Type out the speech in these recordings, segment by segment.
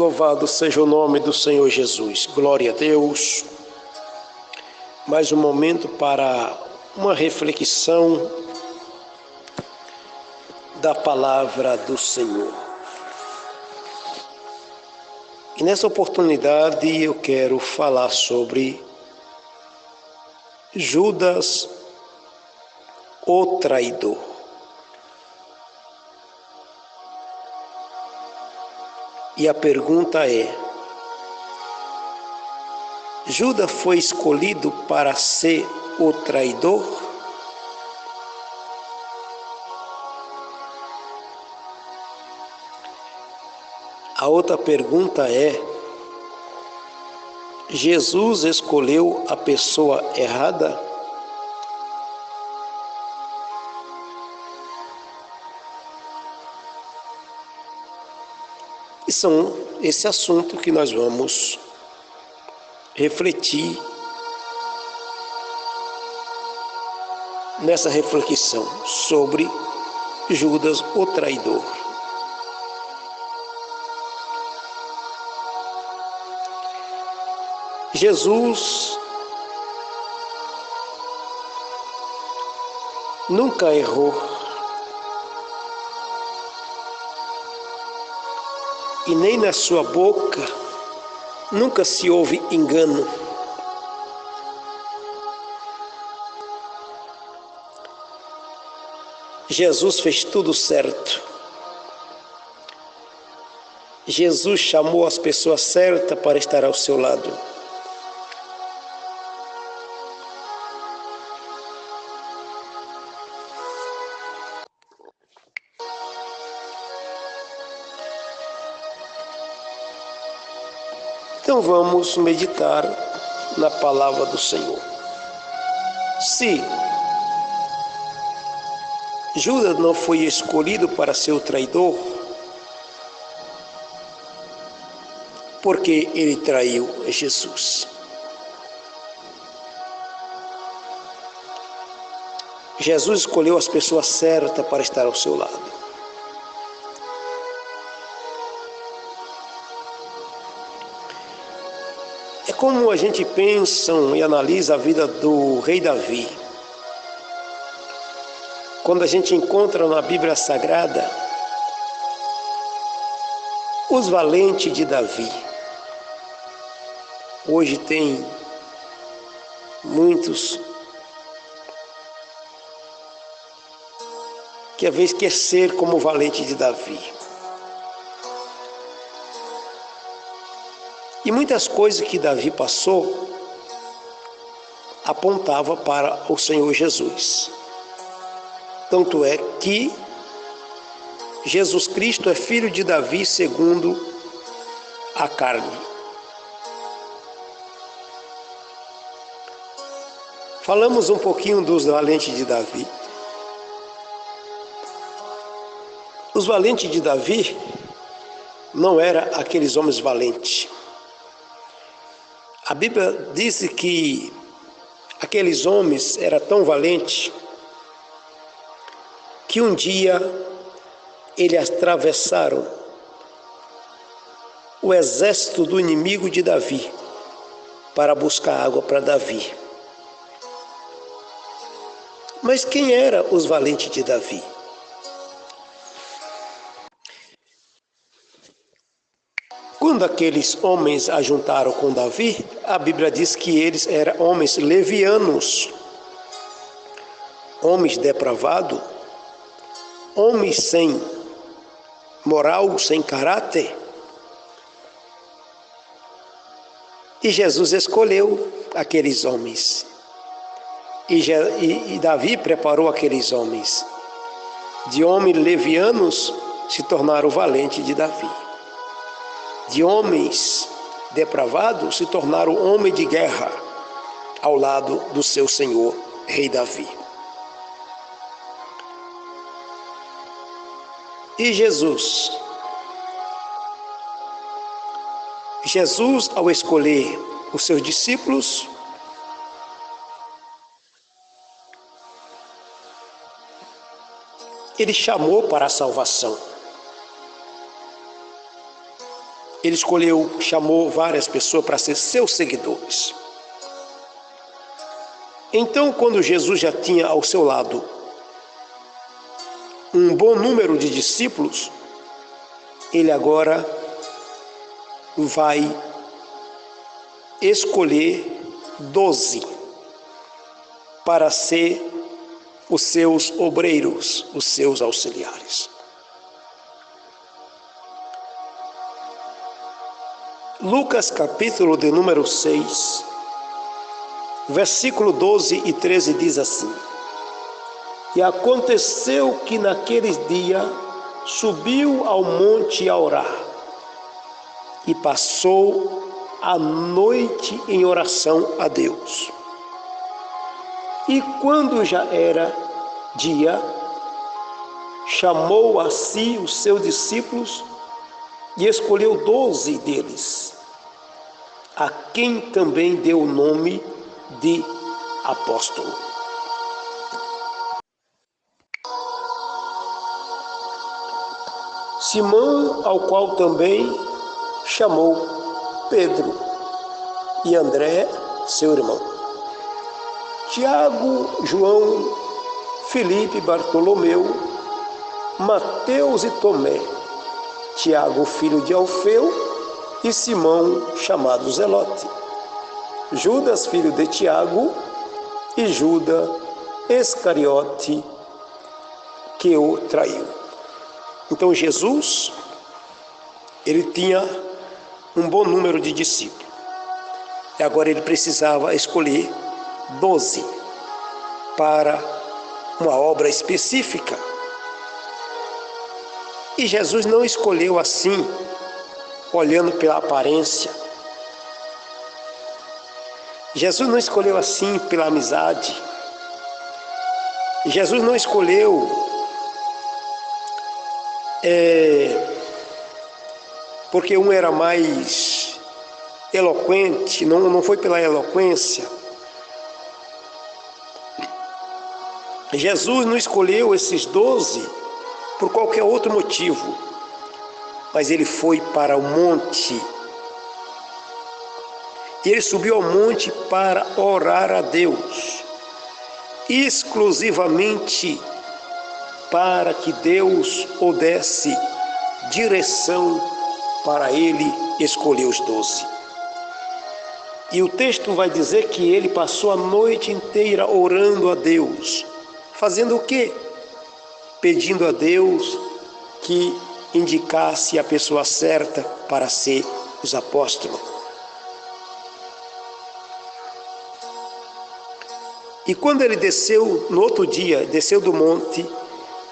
Louvado seja o nome do Senhor Jesus. Glória a Deus. Mais um momento para uma reflexão da palavra do Senhor. E nessa oportunidade eu quero falar sobre Judas, o traidor. E a pergunta é: Judas foi escolhido para ser o traidor? A outra pergunta é: Jesus escolheu a pessoa errada? E são esse assunto que nós vamos refletir nessa reflexão sobre Judas, o traidor. Jesus nunca errou e nem na sua boca nunca se ouve engano. Jesus fez tudo certo. Jesus chamou as pessoas certas para estar ao seu lado. Então vamos meditar na palavra do Senhor. Se Judas não foi escolhido para ser o traidor, porque ele traiu Jesus. Jesus escolheu as pessoas certas para estar ao seu lado. É como a gente pensa e analisa a vida do rei Davi. Quando a gente encontra na Bíblia Sagrada os valentes de Davi. Hoje tem muitos que às vezes quer ser como o valente de Davi. E muitas coisas que Davi passou apontava para o Senhor Jesus. Tanto é que Jesus Cristo é filho de Davi segundo a carne. Falamos um pouquinho dos valentes de Davi. Os valentes de Davi não eram aqueles homens valentes. A Bíblia diz que aqueles homens eram tão valentes que um dia eles atravessaram o exército do inimigo de Davi para buscar água para Davi. Mas quem eram os valentes de Davi? Quando aqueles homens ajuntaram com Davi, a Bíblia diz que eles eram homens levianos, homens depravados, homens sem moral, sem caráter. E Jesus escolheu aqueles homens. E Davi preparou aqueles homens. De homens levianos se tornaram valentes de Davi. De homens depravados se tornaram homens de guerra ao lado do seu senhor, rei Davi. E Jesus, ao escolher os seus discípulos, ele chamou para a salvação. ele chamou várias pessoas para ser seus seguidores. Então, quando Jesus já tinha ao seu lado um bom número de discípulos, ele agora vai escolher 12 para ser os seus obreiros, os seus auxiliares. Lucas capítulo de número 6, versículo 12 e 13 diz assim: E aconteceu que naqueles dias subiu ao monte a orar, e passou a noite em oração a Deus. E quando já era dia, chamou a si os seus discípulos e escolheu 12 deles, a quem também deu o nome de apóstolo. Simão, ao qual também chamou Pedro, e André, seu irmão, Tiago, João, Filipe, Bartolomeu, Mateus e Tomé, Tiago, filho de Alfeu, e Simão, chamado Zelote, Judas, filho de Tiago, e Judas Iscariote, que o traiu. Então Jesus, ele tinha um bom número de discípulos. E agora ele precisava escolher 12 para uma obra específica. E Jesus não escolheu assim, olhando pela aparência. Jesus não escolheu assim pela amizade. Jesus não escolheu porque um era mais eloquente, não foi pela eloquência. Jesus não escolheu esses 12 por qualquer outro motivo, mas ele foi para o monte. E ele subiu ao monte para orar a Deus, exclusivamente para que Deus o desse direção para ele escolher os 12. E o texto vai dizer que ele passou a noite inteira orando a Deus. Fazendo o quê? Pedindo a Deus que indicasse a pessoa certa para ser os apóstolos. E quando ele desceu, no outro dia, desceu do monte,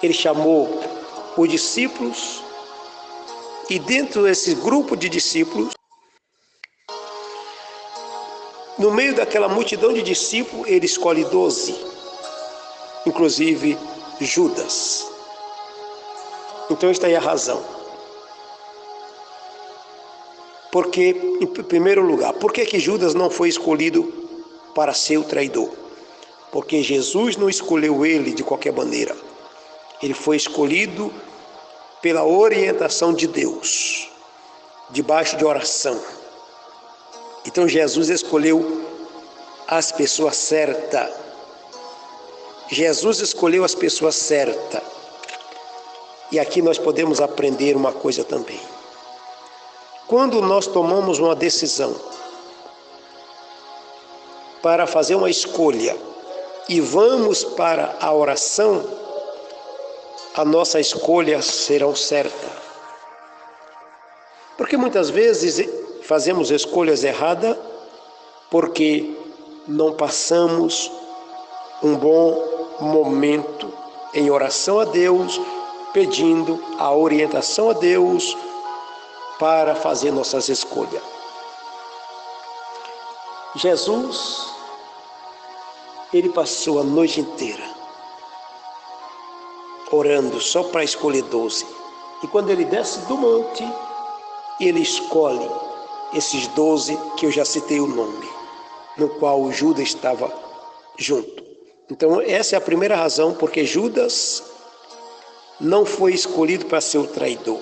ele chamou os discípulos, e dentro desse grupo de discípulos, no meio daquela multidão de discípulos, ele escolhe 12, inclusive Judas. Então está aí a razão. Porque, em primeiro lugar, por que Judas não foi escolhido para ser o traidor? Porque Jesus não escolheu ele de qualquer maneira. Ele foi escolhido pela orientação de Deus, debaixo de oração. Então Jesus escolheu as pessoas certas. Jesus escolheu as pessoas certas. E aqui nós podemos aprender uma coisa também. Quando nós tomamos uma decisão para fazer uma escolha e vamos para a oração, a nossa escolha será certa. Porque muitas vezes fazemos escolhas erradas porque não passamos um bom momento em oração a Deus, pedindo a orientação a Deus para fazer nossas escolhas. Jesus, ele passou a noite inteira orando só para escolher 12. E quando ele desce do monte, ele escolhe esses 12 que eu já citei o nome, no qual o Judas estava junto. Então essa é a primeira razão porque Judas não foi escolhido para ser o traidor.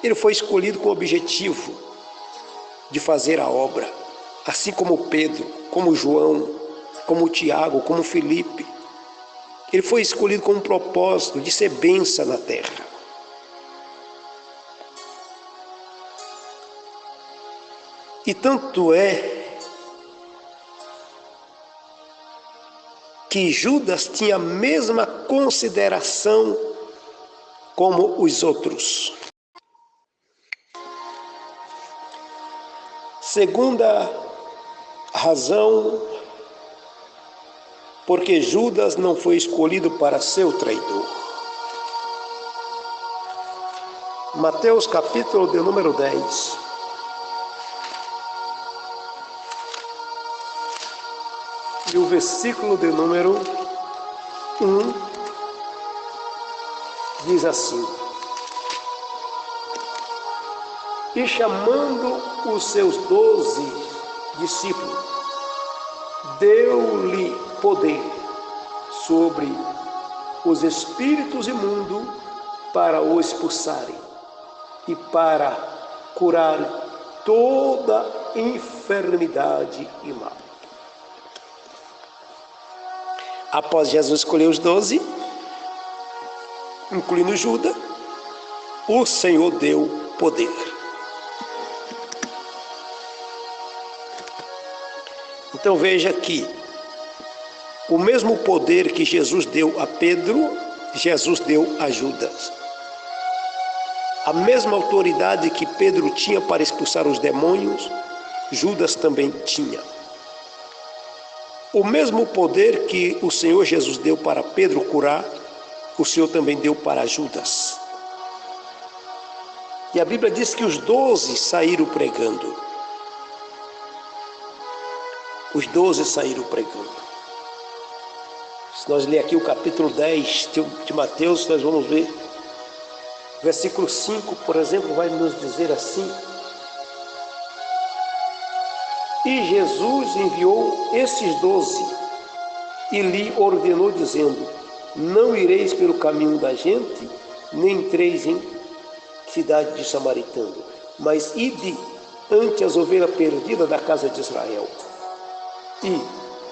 Ele foi escolhido com o objetivo de fazer a obra, assim como Pedro, como João, como Tiago, como Felipe. Ele foi escolhido com um propósito de ser bênção na terra. E tanto é que Judas tinha a mesma consideração como os outros. Segunda razão, porque Judas não foi escolhido para ser o traidor. Mateus capítulo de número 10. E o versículo de número 1 diz assim: E chamando os seus 12 discípulos, deu-lhe poder sobre os espíritos imundos para o expulsarem e para curar toda enfermidade e mal. Após Jesus escolher os 12, incluindo Judas, o Senhor deu poder. Então veja que o mesmo poder que Jesus deu a Pedro, Jesus deu a Judas. A mesma autoridade que Pedro tinha para expulsar os demônios, Judas também tinha. O mesmo poder que o Senhor Jesus deu para Pedro curar, o Senhor também deu para Judas. E a Bíblia diz que os 12 saíram pregando. Os 12 saíram pregando. Se nós ler aqui o capítulo 10 de Mateus, nós vamos ver. Versículo 5, por exemplo, vai nos dizer assim: E Jesus enviou esses 12 e lhe ordenou, dizendo: Não ireis pelo caminho da gente, nem entreis em cidade de samaritano, mas ide ante as ovelhas perdidas da casa de Israel. E,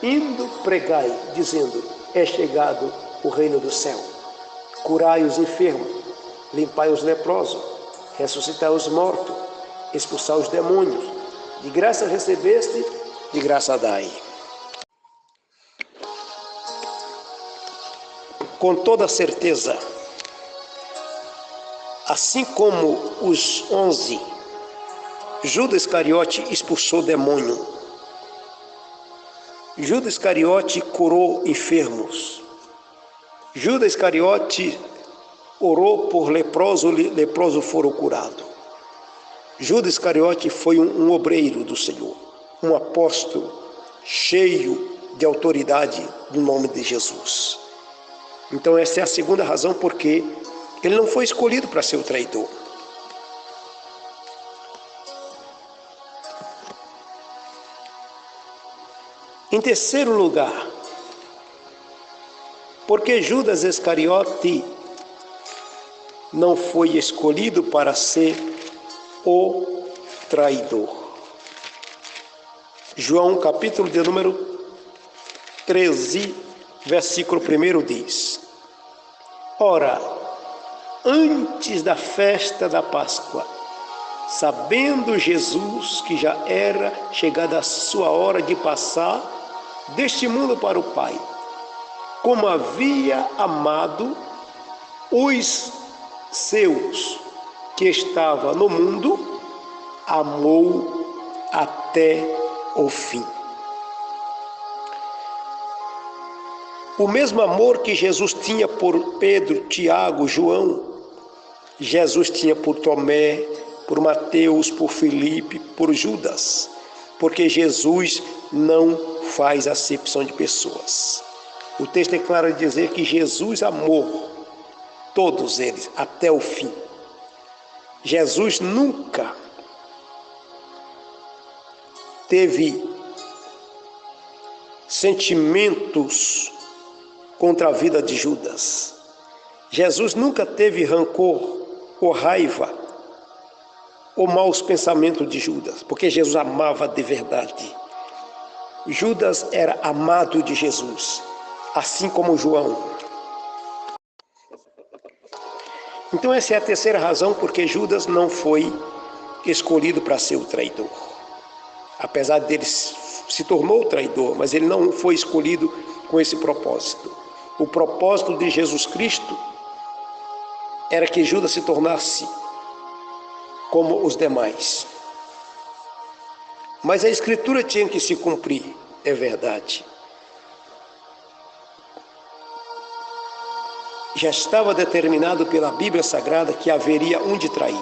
indo, pregai, dizendo: É chegado o reino do céu. Curai os enfermos, limpai os leprosos, ressuscitai os mortos, expulsai os demônios. De graça recebeste, de graça dai. Com toda certeza, assim como os 11, Judas Iscariote expulsou demônio. Judas Iscariote curou enfermos. Judas Iscariote orou por leproso foram curados. Judas Iscariote foi um obreiro do Senhor, um apóstolo cheio de autoridade no nome de Jesus. Então essa é a segunda razão porque ele não foi escolhido para ser o traidor. Em terceiro lugar, porque Judas Iscariote não foi escolhido para ser o traidor. João capítulo de número 13, versículo 1 diz: Ora, antes da festa da Páscoa, sabendo Jesus que já era chegada a sua hora de passar deste mundo para o Pai, como havia amado os seus que estava no mundo, amou até o fim. O mesmo amor que Jesus tinha por Pedro, Tiago, João, Jesus tinha por Tomé, por Mateus, por Felipe, por Judas, porque Jesus não faz acepção de pessoas. O texto é claro em dizer que Jesus amou todos eles até o fim. Jesus nunca teve sentimentos contra a vida de Judas. Jesus nunca teve rancor ou raiva ou maus pensamentos de Judas, porque Jesus amava de verdade. Judas era amado de Jesus, assim como João. Então essa é a terceira razão porque Judas não foi escolhido para ser o traidor. Apesar dele se tornou traidor, mas ele não foi escolhido com esse propósito. O propósito de Jesus Cristo era que Judas se tornasse como os demais. Mas a Escritura tinha que se cumprir, é verdade. Já estava determinado pela Bíblia Sagrada que haveria um de trair.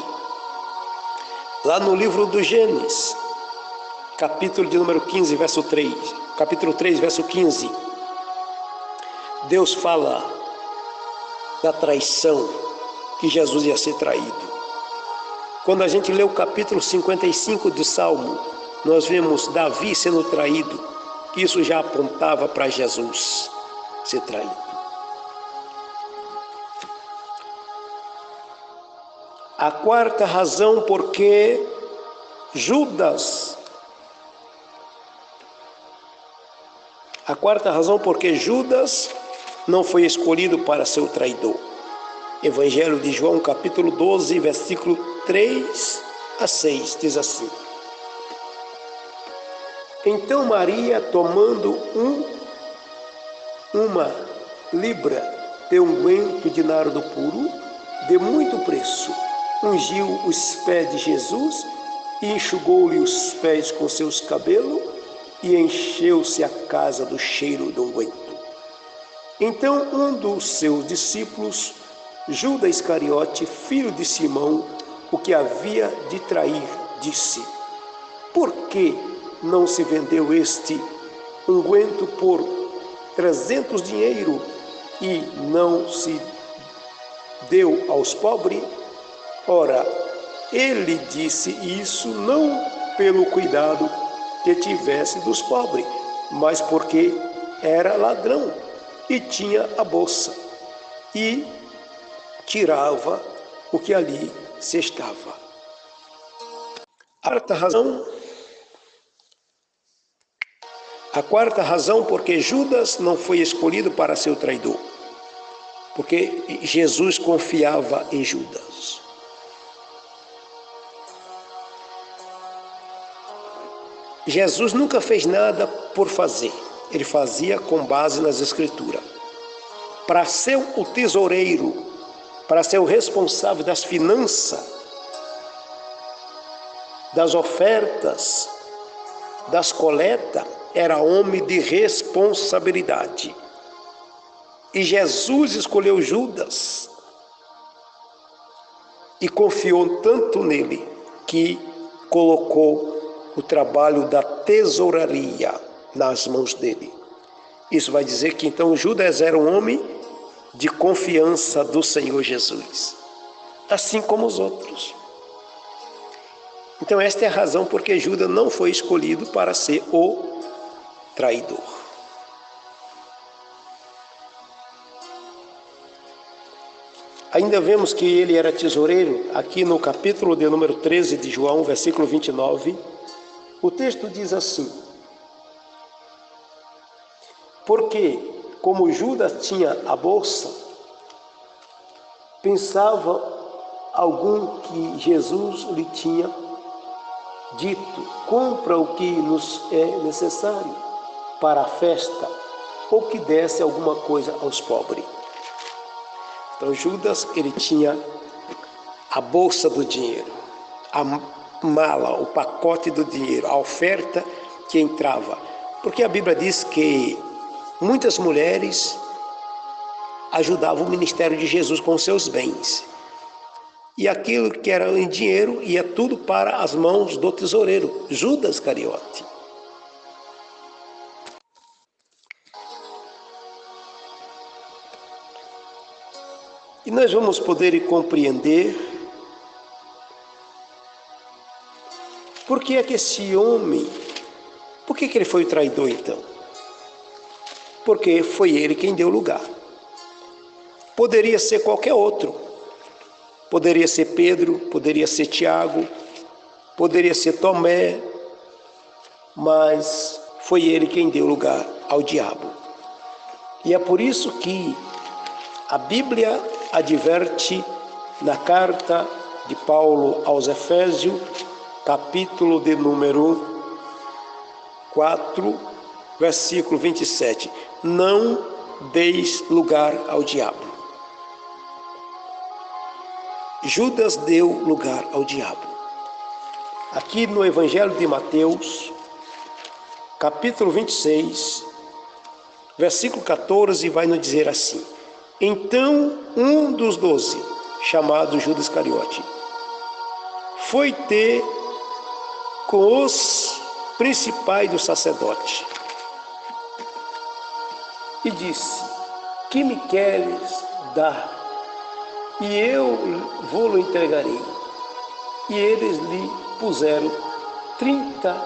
Lá no livro do Gênesis, capítulo de número 15, verso 3, capítulo 3, verso 15, Deus fala da traição, que Jesus ia ser traído. Quando a gente lê o capítulo 55 do Salmo, nós vemos Davi sendo traído. Isso já apontava para Jesus ser traído. A quarta razão porque Judas não foi escolhido para ser o traidor. Evangelho de João, capítulo 12, versículo 3 a 6, diz assim: Então Maria, tomando uma libra de unguento de nardo puro, de muito preço, ungiu os pés de Jesus e enxugou-lhe os pés com seus cabelos e encheu-se a casa do cheiro do unguento. Então um dos seus discípulos, Judas Iscariote, filho de Simão, o que havia de trair, disse: Por que não se vendeu este unguento por 300 dinheiros e não se deu aos pobres? Ora, ele disse isso não pelo cuidado que tivesse dos pobres, mas porque era ladrão e tinha a bolsa e tirava o que ali se estava. A quarta razão porque Judas não foi escolhido para ser o traidor, porque Jesus confiava em Judas. Jesus nunca fez nada por fazer, ele fazia com base nas Escrituras. Para ser o tesoureiro, para ser o responsável das finanças, das ofertas, das coletas, era homem de responsabilidade. E Jesus escolheu Judas e confiou tanto nele que colocou o trabalho da tesouraria nas mãos dele. Isso vai dizer que então Judas era um homem de confiança do Senhor Jesus, assim como os outros. Então esta é a razão porque Judas não foi escolhido para ser o traidor. Ainda vemos que ele era tesoureiro, aqui no capítulo de número 13 de João, versículo 29, o texto diz assim: Porque, como Judas tinha a bolsa, pensava algum que Jesus lhe tinha dito: compra o que nos é necessário para a festa, ou que desse alguma coisa aos pobres. Então Judas, ele tinha a bolsa do dinheiro, a mala, o pacote do dinheiro, a oferta que entrava. Porque a Bíblia diz que muitas mulheres ajudavam o ministério de Jesus com seus bens. E aquilo que era em dinheiro ia tudo para as mãos do tesoureiro, Judas Iscariote. E nós vamos poder compreender por que é que esse homem, por que ele foi o traidor então? Porque foi ele quem deu lugar. Poderia ser qualquer outro. Poderia ser Pedro, poderia ser Tiago, poderia ser Tomé, mas foi ele quem deu lugar ao diabo. E é por isso que a Bíblia adverte na carta de Paulo aos Efésios, capítulo de número 4, versículo 27. Não deis lugar ao diabo. Judas deu lugar ao diabo. Aqui no Evangelho de Mateus, capítulo 26, versículo 14, vai nos dizer assim: então um dos 12, chamado Judas Iscariote, foi ter com os principais dos sacerdotes e disse: que me queres dar? E eu vou-lo entregarei. E eles lhe puseram 30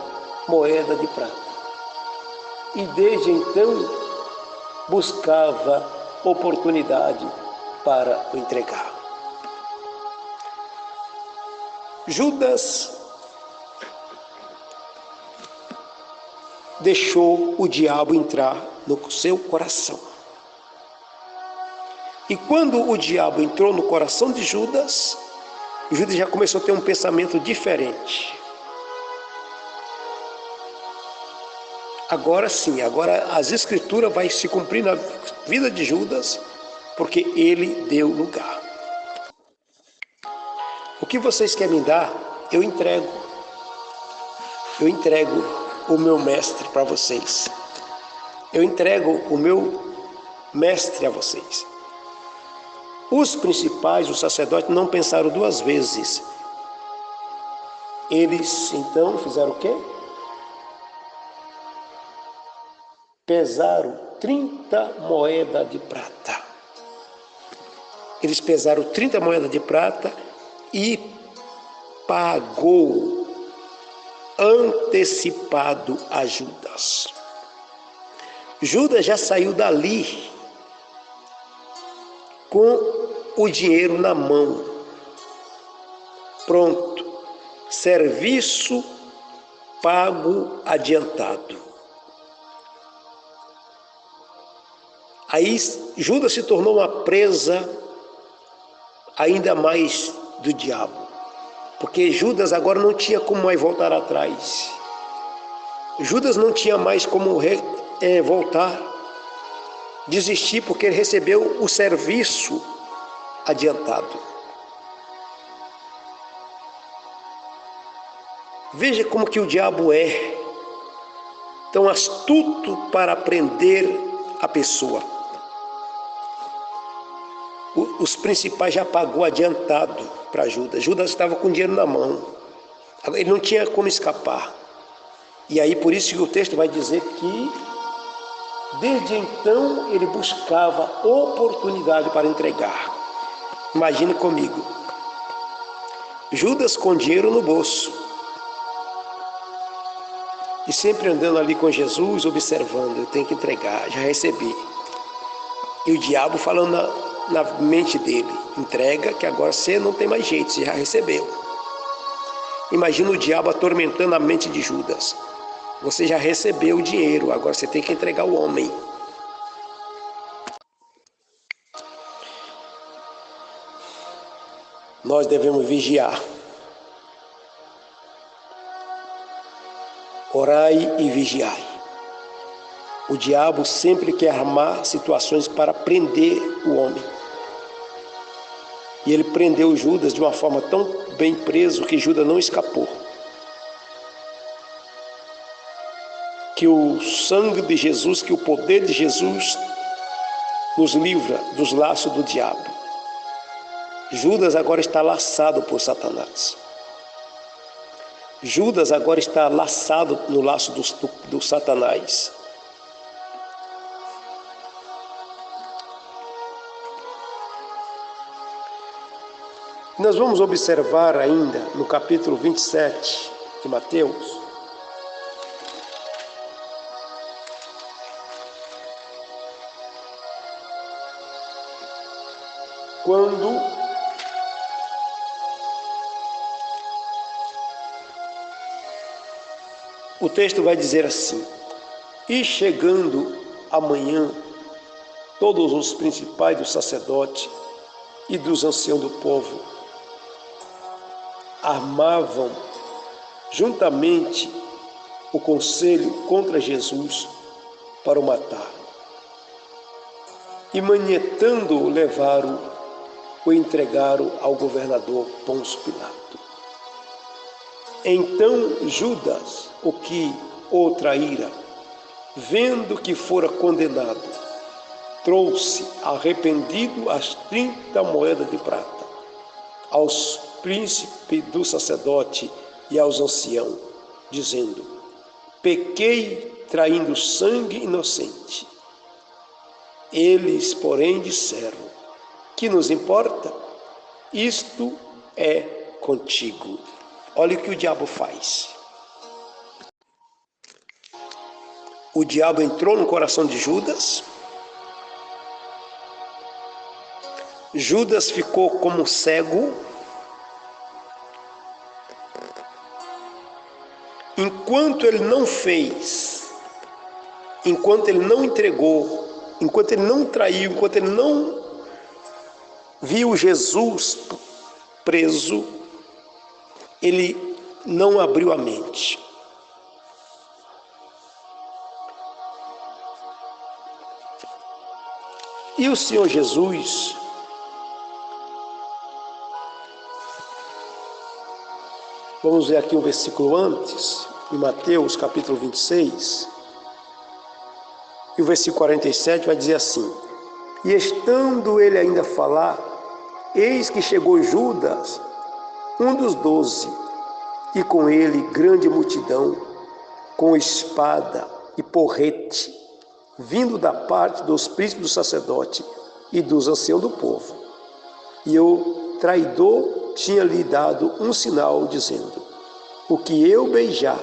moedas de prata. E desde então buscava oportunidade para o entregar. Judas deixou o diabo entrar no seu coração. E quando o diabo entrou no coração de Judas, Judas já começou a ter um pensamento diferente. Agora sim, agora as escrituras vai se cumprir na vida de Judas, porque ele deu lugar. O que vocês querem me dar, eu entrego. Eu entrego o meu mestre para vocês. Eu entrego o meu mestre a vocês. Os principais, os sacerdotes, não pensaram duas vezes. Eles, então, fizeram o quê? Pesaram 30 moedas de prata. Eles pesaram 30 moedas de prata e pagou antecipado a Judas. Judas já saiu dali com o dinheiro na mão. Pronto. Serviço pago adiantado. Aí Judas se tornou uma presa ainda mais do diabo. Porque Judas agora não tinha como mais voltar atrás. Judas não tinha mais como voltar, desistir, porque ele recebeu o serviço adiantado. Veja como que o diabo é tão astuto para prender a pessoa. Os principais já pagou adiantado para Judas. Judas estava com dinheiro na mão. Ele não tinha como escapar. E aí por isso que o texto vai dizer que desde então ele buscava oportunidade para entregar. Imagine comigo. Judas com dinheiro no bolso. E sempre andando ali com Jesus, observando, eu tenho que entregar, já recebi. E o diabo falando na mente dele, entrega que agora você não tem mais jeito, você já recebeu. Imagina o diabo atormentando a mente de Judas. Você já recebeu o dinheiro, agora você tem que entregar o homem. Nós devemos vigiar. Orai e vigiai. O diabo sempre quer armar situações para prender o homem. E ele prendeu Judas de uma forma tão bem preso que Judas não escapou. Que o sangue de Jesus, que o poder de Jesus nos livra dos laços do diabo. Judas agora está laçado por Satanás. Judas agora está laçado no laço do Satanás. Nós vamos observar ainda no capítulo 27 de Mateus, quando O texto vai dizer assim: e chegando amanhã, todos os principais dos sacerdotes e dos anciãos do povo armavam juntamente o conselho contra Jesus para o matar. E manietando-o, levaram, o entregaram ao governador Pôncio Pilato. Então Judas, o que o traíra, vendo que fora condenado, trouxe arrependido as 30 moedas de prata aos príncipes do sacerdote e aos anciãos, dizendo: pequei traindo sangue inocente. Eles, porém, disseram: que nos importa? Isto é contigo. Olha o que o diabo faz. O diabo entrou no coração de Judas. Judas ficou como cego. Enquanto ele não fez, enquanto ele não entregou, enquanto ele não traiu, enquanto ele não viu Jesus preso, ele não abriu a mente. E o Senhor Jesus, vamos ver aqui um versículo antes, em Mateus capítulo 26, e o versículo 47 vai dizer assim: e estando ele ainda a falar, eis que chegou Judas, um dos 12, e com ele grande multidão, com espada e porrete, vindo da parte dos príncipes do sacerdote e dos anciãos do povo. E o traidor tinha-lhe dado um sinal, dizendo: o que eu beijar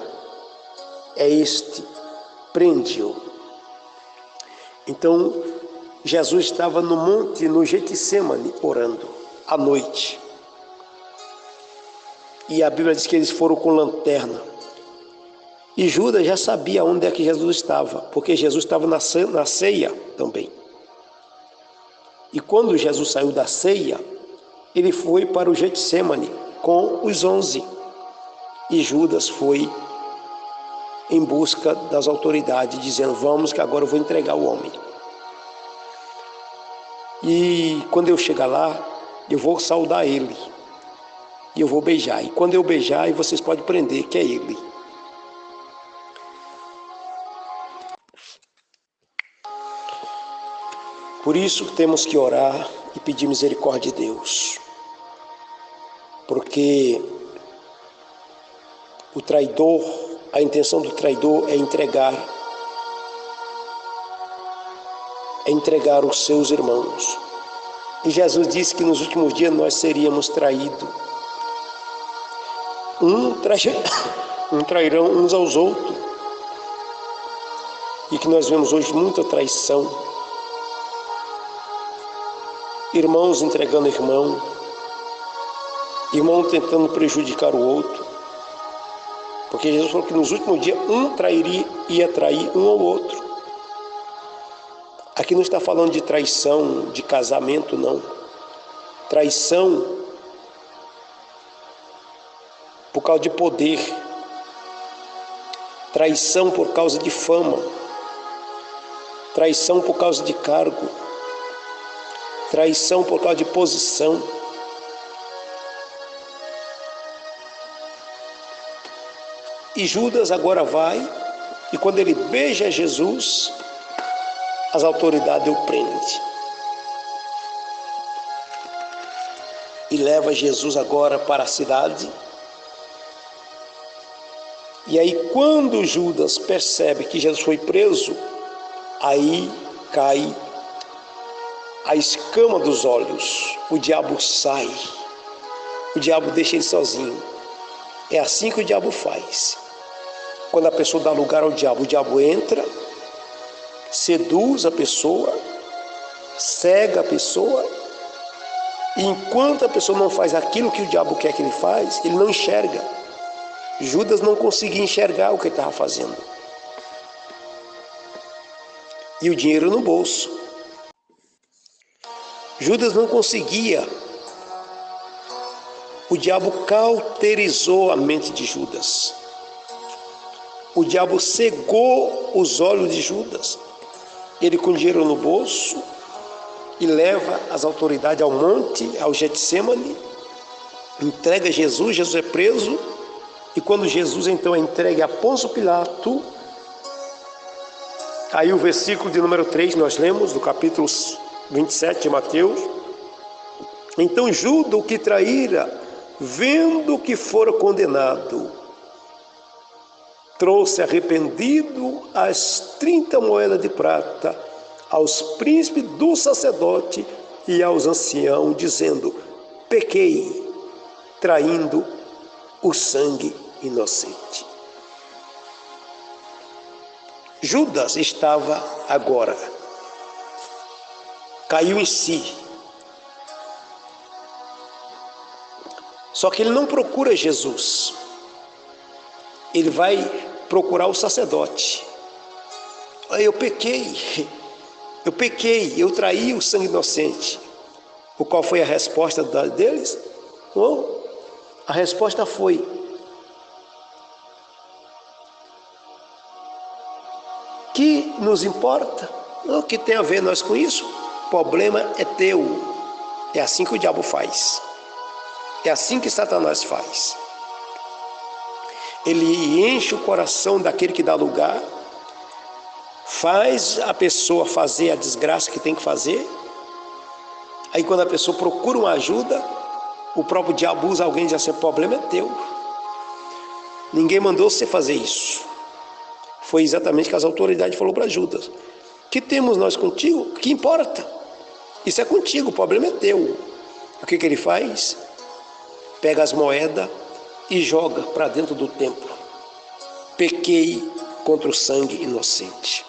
é este, prende-o. Então, Jesus estava no monte, no Getsêmani, orando, à noite. E a Bíblia diz que eles foram com lanterna. E Judas já sabia onde é que Jesus estava, porque Jesus estava na ceia também. E quando Jesus saiu da ceia, ele foi para o Getsêmani com os 11. E Judas foi em busca das autoridades, dizendo: vamos que agora eu vou entregar o homem. E quando eu chegar lá, eu vou saudar ele. E eu vou beijar. E quando eu beijar, vocês podem prender que é ele. Por isso temos que orar e pedir misericórdia de Deus. Porque o traidor, a intenção do traidor é entregar os seus irmãos. E Jesus disse que nos últimos dias nós seríamos traídos. Trairão uns aos outros. E que nós vemos hoje muita traição. Irmãos entregando irmão. Irmão tentando prejudicar o outro. Porque Jesus falou que nos últimos dias ia trair um ao outro. Aqui não está falando de traição, de casamento, não. Traição por causa de poder. Traição por causa de fama. Traição por causa de cargo. Traição por causa de posição. E Judas agora vai, e quando ele beija Jesus, as autoridades o prendem. E leva Jesus agora para a cidade. E aí quando Judas percebe que Jesus foi preso, aí cai a escama dos olhos. O diabo sai. O diabo deixa ele sozinho. É assim que o diabo faz. Quando a pessoa dá lugar ao diabo, o diabo entra, seduz a pessoa, cega a pessoa, e enquanto a pessoa não faz aquilo que o diabo quer que ele faz, ele não enxerga. Judas não conseguia enxergar o que ele estava fazendo. E o dinheiro no bolso. Judas não conseguia. O diabo cauterizou a mente de Judas. O diabo cegou os olhos de Judas. Ele com dinheiro no bolso e leva as autoridades ao monte, ao Getsemane, entrega Jesus, Jesus é preso, e quando Jesus então é entregue a Pôncio Pilato, aí o versículo de número 3 nós lemos, do capítulo 27 de Mateus, então Judas, o que traíra, vendo que fora condenado, trouxe arrependido as 30 moedas de prata aos príncipes do sacerdote e aos anciãos, dizendo: pequei, traindo o sangue inocente. Judas estava agora, caiu em si. Só que ele não procura Jesus. Ele vai procurar o sacerdote. Eu pequei, eu traí o sangue inocente. O qual foi a resposta deles? Não, a resposta foi: que nos importa? O que tem a ver nós com isso? O problema é teu. É assim que o diabo faz. É assim que Satanás faz. Ele enche o coração daquele que dá lugar, faz a pessoa fazer a desgraça que tem que fazer. Aí quando a pessoa procura uma ajuda, o próprio diabo usa alguém e diz assim: o problema é teu. Ninguém mandou você fazer isso. Foi exatamente o que as autoridades falaram para Judas: que temos nós contigo? O que importa? Isso é contigo, o problema é teu. O que ele faz? Pega as moedas e joga para dentro do templo. Pequei contra o sangue inocente.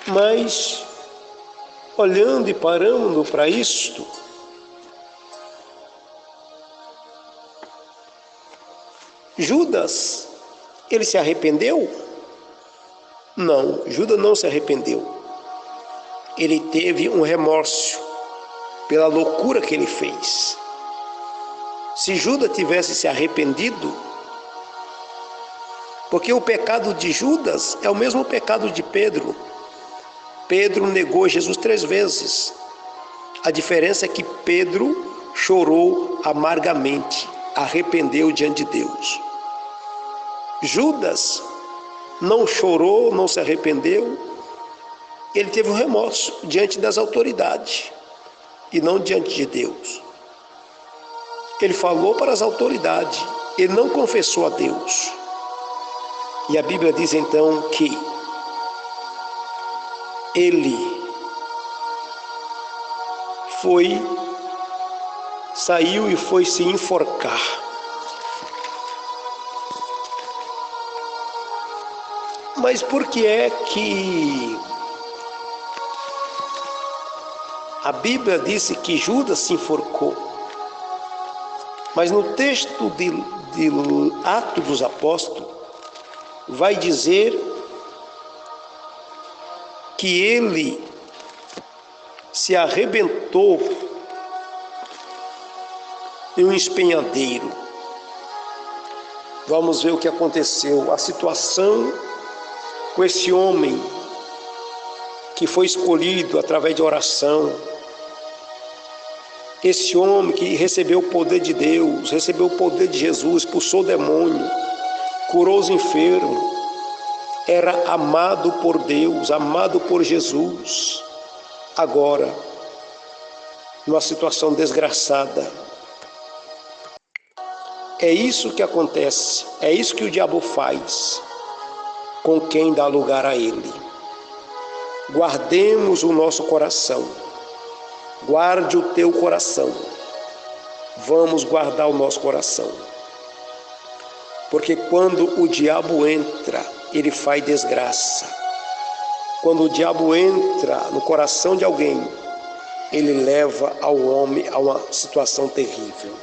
Mas, olhando e parando para isto, Judas, ele se arrependeu? Não, Judas não se arrependeu. Ele teve um remorso pela loucura que ele fez. Se Judas tivesse se arrependido, porque o pecado de Judas é o mesmo pecado de Pedro. Pedro negou Jesus 3 vezes. A diferença é que Pedro chorou amargamente, arrependeu diante de Deus. Judas não chorou, não se arrependeu. Ele teve um remorso diante das autoridades e não diante de Deus. Ele falou para as autoridades, ele não confessou a Deus. E a Bíblia diz então que ele saiu e foi se enforcar. Mas por que é que a Bíblia disse que Judas se enforcou? Mas no texto de Atos dos Apóstolos, vai dizer que ele se arrebentou em um espenhadeiro. Vamos ver o que aconteceu, a situação com esse homem que foi escolhido através de oração. Esse homem que recebeu o poder de Deus, recebeu o poder de Jesus, expulsou o demônio, curou os enfermos, era amado por Deus, amado por Jesus. Agora, numa situação desgraçada. É isso que acontece, é isso que o diabo faz com quem dá lugar a ele. Guardemos o nosso coração. Guarde o teu coração. Vamos guardar o nosso coração. Porque quando o diabo entra, ele faz desgraça. Quando o diabo entra no coração de alguém, ele leva ao homem a uma situação terrível.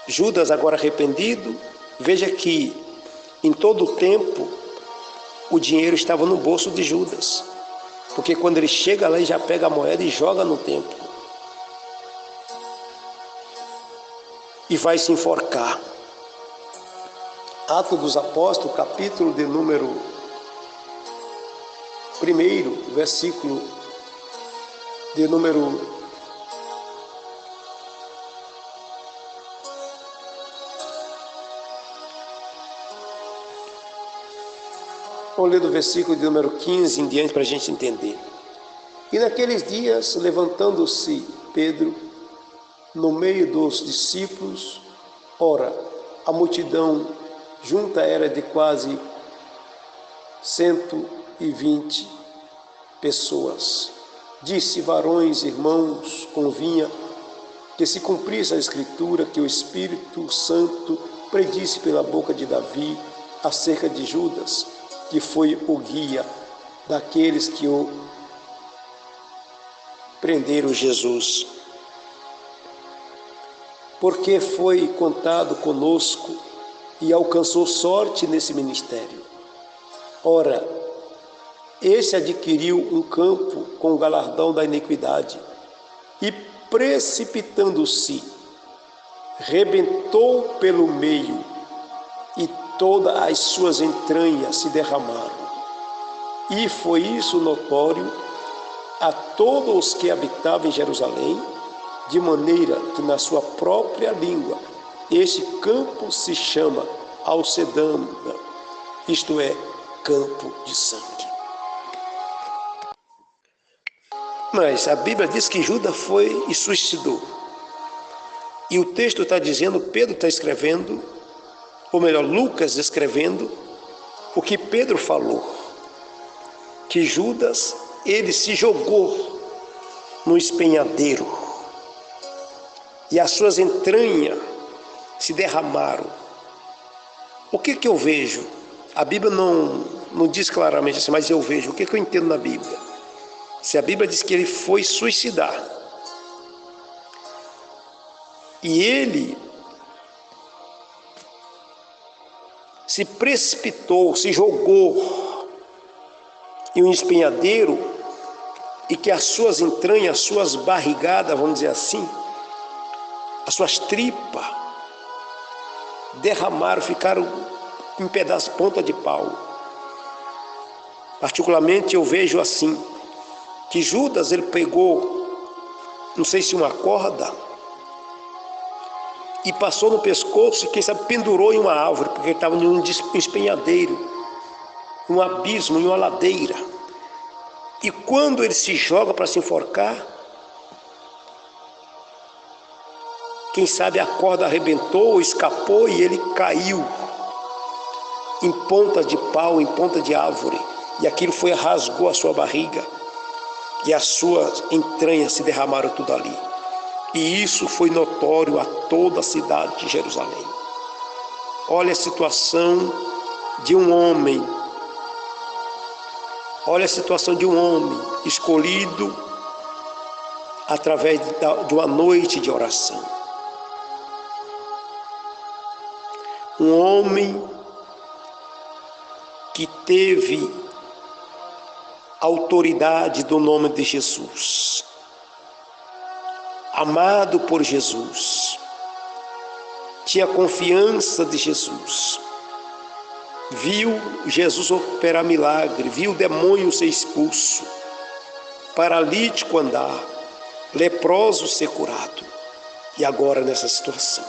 Judas, agora arrependido, veja que em todo o tempo o dinheiro estava no bolso de Judas, porque quando ele chega lá, ele já pega a moeda e joga no templo e vai se enforcar. Atos dos Apóstolos, capítulo de número 1, versículo de número 15 em diante para a gente entender. E naqueles dias, levantando-se Pedro no meio dos discípulos, ora, a multidão junta era de quase 120 pessoas. Disse: varões, irmãos, convinha que se cumprisse a Escritura que o Espírito Santo predisse pela boca de Davi acerca de Judas, que foi o guia daqueles que o prenderam Jesus. Porque foi contado conosco e alcançou sorte nesse ministério. Ora, esse adquiriu um campo com o galardão da iniquidade e, precipitando-se, rebentou pelo meio e todas as suas entranhas se derramaram. E foi isso notório a todos os que habitavam em Jerusalém, de maneira que na sua própria língua este campo se chama Alcedama, isto é, campo de sangue. Mas a Bíblia diz que Judas foi e suicidou. E o texto está dizendo, Pedro está escrevendo, ou melhor, Lucas escrevendo, o que Pedro falou, que Judas, ele se jogou no espenhadeiro e as suas entranhas se derramaram. O que eu vejo? A Bíblia não diz claramente assim, mas eu vejo. O que eu entendo na Bíblia? Se a Bíblia diz que ele foi suicidar e ele se precipitou, se jogou em um espinhadeiro e que as suas entranhas, as suas barrigadas, vamos dizer assim, as suas tripas derramaram, ficaram em pedaço, ponta de pau. Particularmente eu vejo assim, que Judas ele pegou, não sei se uma corda, e passou no pescoço e quem sabe pendurou em uma árvore, porque ele estava em um espenhadeiro, um abismo, em uma ladeira. E quando ele se joga para se enforcar, quem sabe a corda arrebentou, escapou e ele caiu em ponta de pau, em ponta de árvore. E aquilo rasgou a sua barriga e as suas entranhas se derramaram tudo ali. E isso foi notório a toda a cidade de Jerusalém. Olha a situação de um homem. Olha a situação de um homem escolhido através de uma noite de oração. Um homem que teve autoridade do nome de Jesus, amado por Jesus, tinha confiança de Jesus, viu Jesus operar milagre, viu o demônio ser expulso, paralítico andar, leproso ser curado, e agora nessa situação.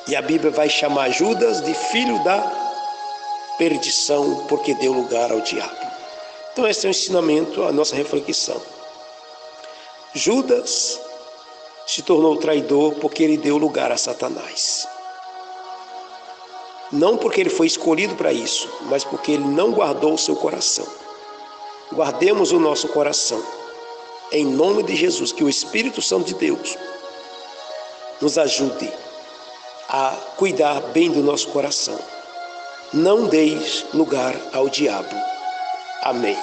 E a Bíblia vai chamar Judas de filho da perdição, porque deu lugar ao diabo. Então esse é o ensinamento, a nossa reflexão. Judas se tornou traidor porque ele deu lugar a Satanás. Não porque ele foi escolhido para isso, mas porque ele não guardou o seu coração. Guardemos o nosso coração. Em nome de Jesus, que o Espírito Santo de Deus nos ajude a cuidar bem do nosso coração. Não deis lugar ao diabo. Amém.